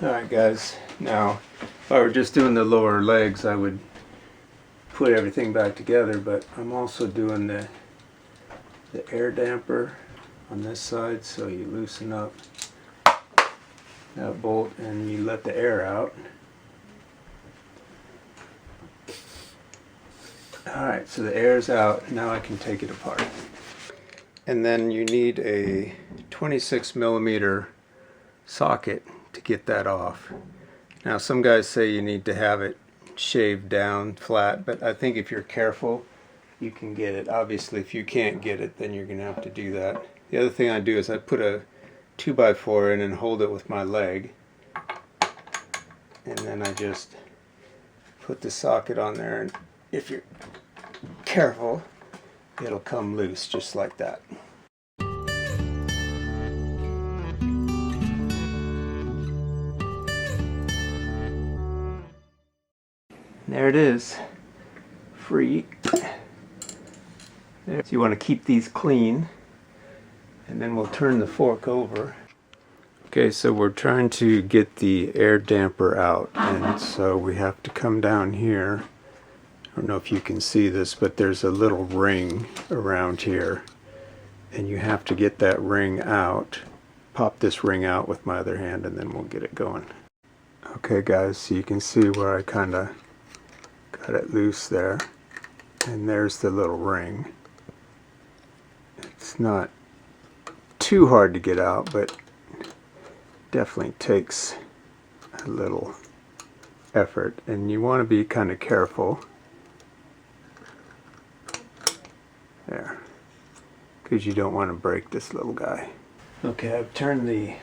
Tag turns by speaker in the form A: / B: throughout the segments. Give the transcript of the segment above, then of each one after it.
A: Alright guys, now if I were just doing the lower legs I would put everything back together, but I'm also doing the air damper on this side, so you loosen up that bolt and you let the air out. Alright, so the air's out, now I can take it apart. And then you need a 26mm socket to get that off. Now some guys say you need to have it shaved down flat, but I think if you're careful you can get it. Obviously if you can't get it, then you're gonna have to do that. The other thing I do is I put a 2x4 in and hold it with my leg, and then I just put the socket on there, and if you're careful it'll come loose just like that. There it is, free. There. So you want to keep these clean, and then we'll turn the fork over. Okay, so we're trying to get the air damper out, and so we have to come down here. I don't know if you can see this, but there's a little ring around here, and you have to get that ring out. Pop this ring out with my other hand, and then we'll get it going. Okay guys, so you can see where I kind of got it loose there, and there's the little ring. It's not too hard to get out, but definitely takes a little effort, and you want to be kind of careful there, because you don't want to break this little guy. Okay, I've turned the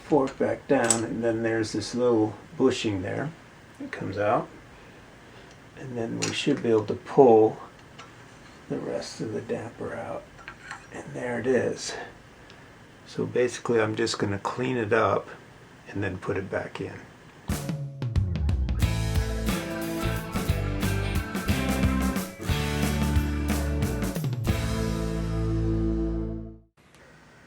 A: fork back down, and then there's this little bushing there that comes out, and then we should be able to pull the rest of the damper out, and there it is. So basically I'm just going to clean it up and then put it back in.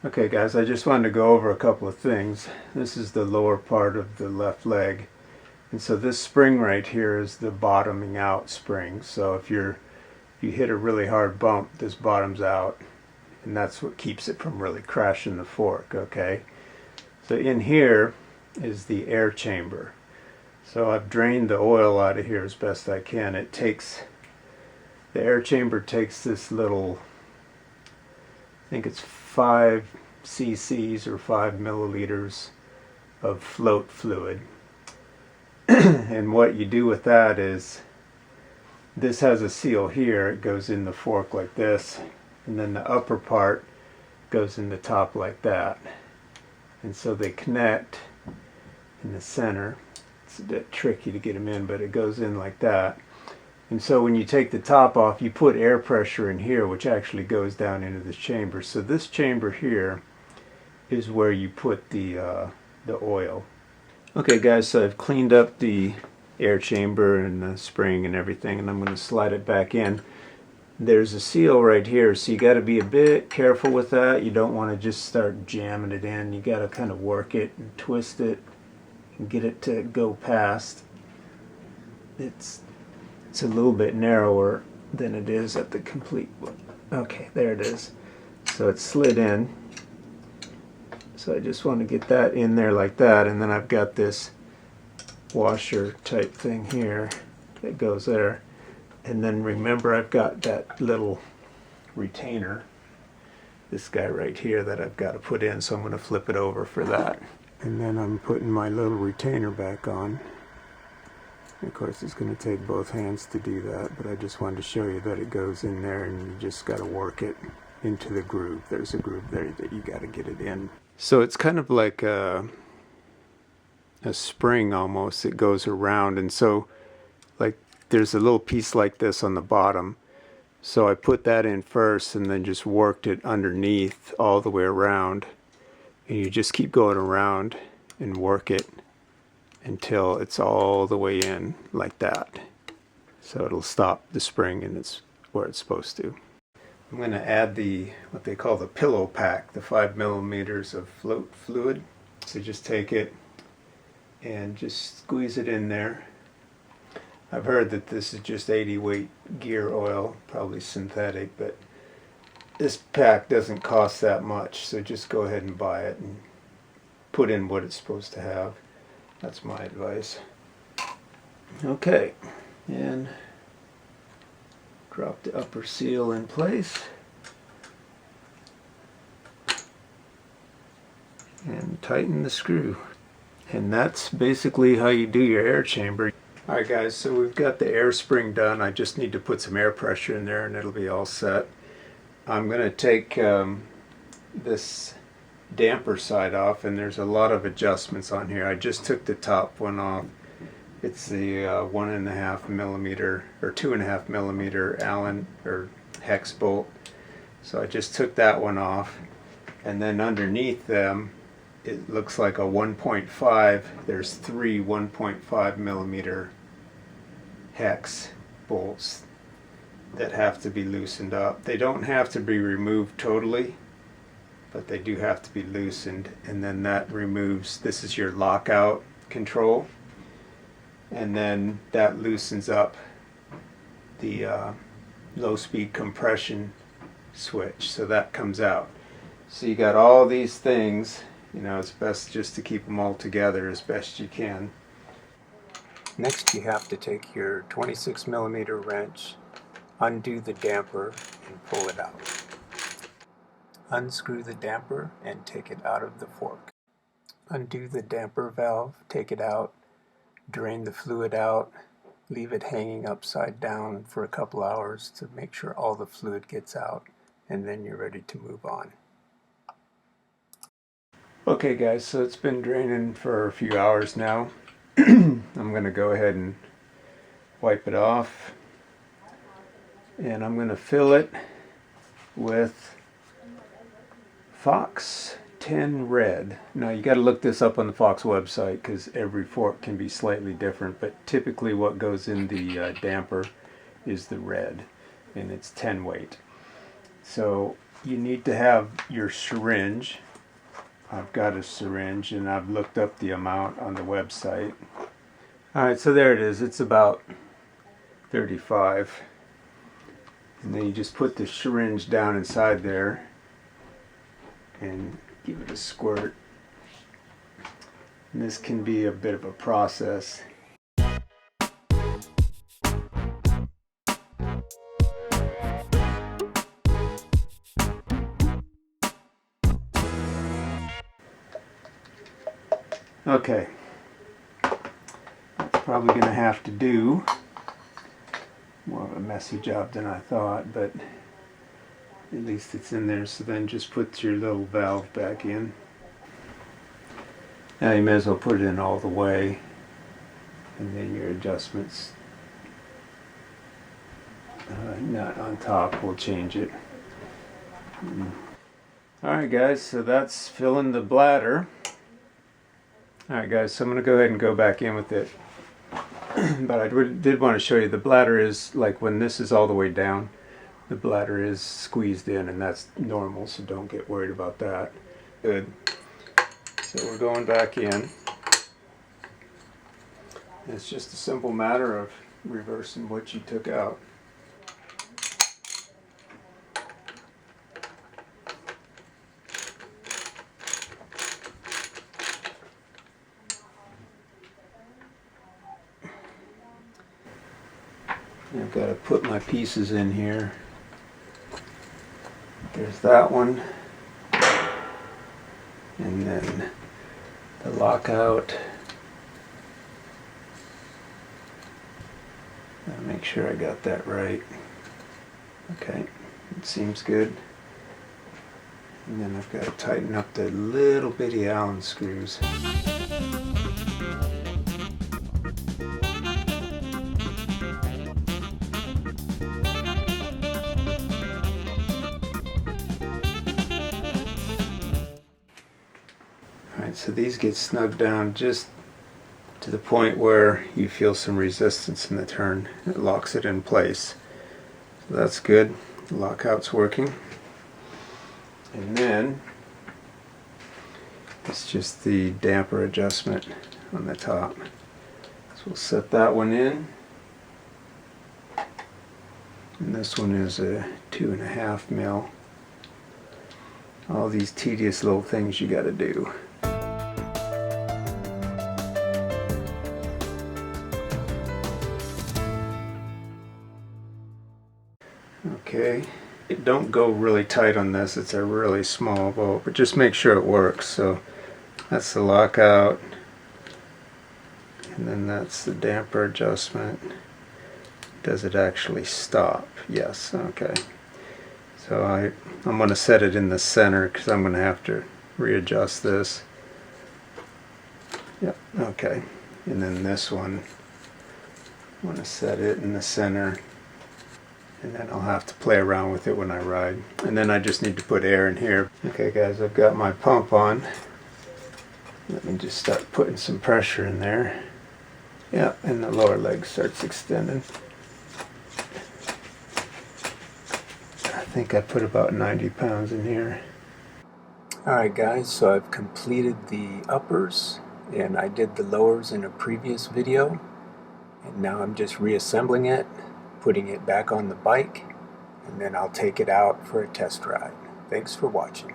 A: Okay guys, I just wanted to go over a couple of things. This is the lower part of the left leg, and so this spring right here is the bottoming out spring. So if you hit a really hard bump, this bottoms out, and that's what keeps it from really crashing the fork. Okay, so in here is the air chamber. So I've drained the oil out of here as best I can. The air chamber takes this little, I think it's 5 cc's or 5 milliliters of float fluid. And what you do with that is, this has a seal here, it goes in the fork like this, and then the upper part goes in the top like that, and so they connect in the center. It's a bit tricky to get them in, but it goes in like that. And so when you take the top off, you put air pressure in here, which actually goes down into this chamber. So this chamber here is where you put the oil. Okay guys, so I've cleaned up the air chamber and the spring and everything, and I'm going to slide it back in. There's a seal right here, so you got to be a bit careful with that. You don't want to just start jamming it in. You got to kind of work it and twist it and get it to go past. It's a little bit narrower than it is at the complete one. Okay, there it is. So it's slid in. So I just want to get that in there like that, and then I've got this washer type thing here that goes there. And then remember, I've got that little retainer, this guy right here, that I've got to put in, so I'm going to flip it over for that. And then I'm putting my little retainer back on. Of course, it's going to take both hands to do that, but I just wanted to show you that it goes in there, and you just got to work it into the groove. There's a groove there that you got to get it in. So it's kind of like a spring almost. It goes around, and so like there's a little piece like this on the bottom. So I put that in first and then just worked it underneath all the way around, and you just keep going around and work it until it's all the way in like that. So it'll stop the spring, and it's where it's supposed to. I'm going to add what they call the pillow pack, the 5 millimeters of float fluid. So just take it and just squeeze it in there. I've heard that this is just 80 weight gear oil, probably synthetic, but this pack doesn't cost that much, so just go ahead and buy it and put in what it's supposed to have. That's my advice. Okay, and drop the upper seal in place and tighten the screw. And that's basically how you do your air chamber. Alright guys, so we've got the air spring done. I just need to put some air pressure in there and it'll be all set. I'm going to take this damper side off, and there's a lot of adjustments on here. I just took the top one off. It's the 1.5 millimeter or 2.5 millimeter Allen or hex bolt. So I just took that one off, and then underneath them it looks like a 1.5. There's three 1.5 millimeter hex bolts that have to be loosened up. They don't have to be removed totally, but they do have to be loosened, and then that removes, this is your lockout control, and then that loosens up the low speed compression switch, so that comes out. So you got all these things, you know, it's best just to keep them all together as best you can. Next you have to take your 26 millimeter wrench, undo the damper and pull it out. Unscrew the damper and take it out of the fork. Undo the damper valve, take it out, drain the fluid out, leave it hanging upside down for a couple hours to make sure all the fluid gets out, and then you're ready to move on. Okay guys, so it's been draining for a few hours now. I'm going to go ahead and wipe it off, and I'm going to fill it with Fox 10 Red. Now you got to look this up on the Fox website because every fork can be slightly different, but typically what goes in the damper is the red, and it's 10 weight. So you need to have your syringe. I've got a syringe and I've looked up the amount on the website. Alright, so there it is. It's about 35. And then you just put the syringe down inside there and give it a squirt. And this can be a bit of a process. Okay, that's probably going to have to do. More of a messy job than I thought, but at least it's in there. So then just put your little valve back in. Now you may as well put it in all the way, and then your adjustments nut on top will change it. Alright guys, so that's filling the bladder. Alright guys, so I'm going to go ahead and go back in with it. But I did want to show you the bladder is, like when this is all the way down, the bladder is squeezed in, and that's normal, so don't get worried about that. Good. So we're going back in. It's just a simple matter of reversing what you took out. I've got to put my pieces in here. There's that one, and then the lockout. Gotta make sure I got that right. Okay, it seems good. And then I've got to tighten up the little bitty Allen screws. So these get snugged down just to the point where you feel some resistance in the turn. It locks it in place. So that's good. The lockout's working. And then it's just the damper adjustment. on the top. So we'll set that one in. And this one is a 2.5 mil. All these tedious little things you got to do. Okay, don't go really tight on this, it's a really small bolt, but just make sure it works. So that's the lockout, and then that's the damper adjustment. Does it actually stop? Yes, okay. So I'm going to set it in the center because I'm going to have to readjust this. Yep, okay. And then this one, I'm going to set it in the center. And then I'll have to play around with it when I ride. And then I just need to put air in here. Okay guys, I've got my pump on. Let me just start putting some pressure in there. Yeah, and the lower leg starts extending. I think I put about 90 pounds in here. Alright guys, so I've completed the uppers and I did the lowers in a previous video. And now I'm just reassembling it, putting it back on the bike, and then I'll take it out for a test ride. Thanks for watching.